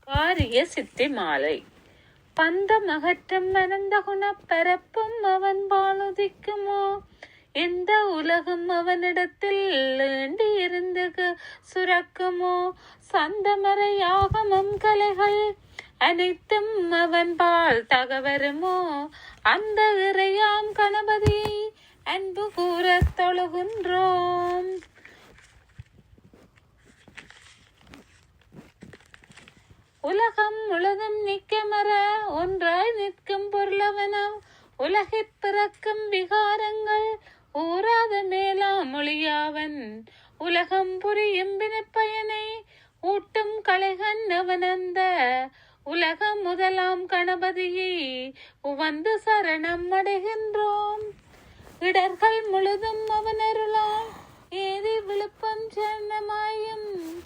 காரிய சித்தி மாலை. பந்தம் அகற்றும் மனந்த குணப் பரப்பும் அவன் பாலுதிக்குமோ, எந்த உலகம் அவனிடத்தில் ஏண்டி இருந்து சுரக்குமோ, சந்தமறை ஆகமம் கலைகள் அனைத்தும் அவன் பால் தகவருமோ, அந்த இறையாம் கணபதியை அன்பு கூறத் தொழுகின்றோம். உலகம் முழுதும் நிற்கமர ஒன்றாய் நிற்கும் பொருளவனம், உலகிற் பிறக்கும் விகாரங்கள் ஊராத மேலாம் மொழியாவன், உலகம் புரியும் வினைப்பயனை ஊட்டும் கலைகன் அவனந்த, உலகம் முதலாம் கணபதியை உவந்து சரணம் அடைகின்றோம். இடர்கள் முழுதும் அவனருளால் ஏதி விழுப்பம் சரணமாயும்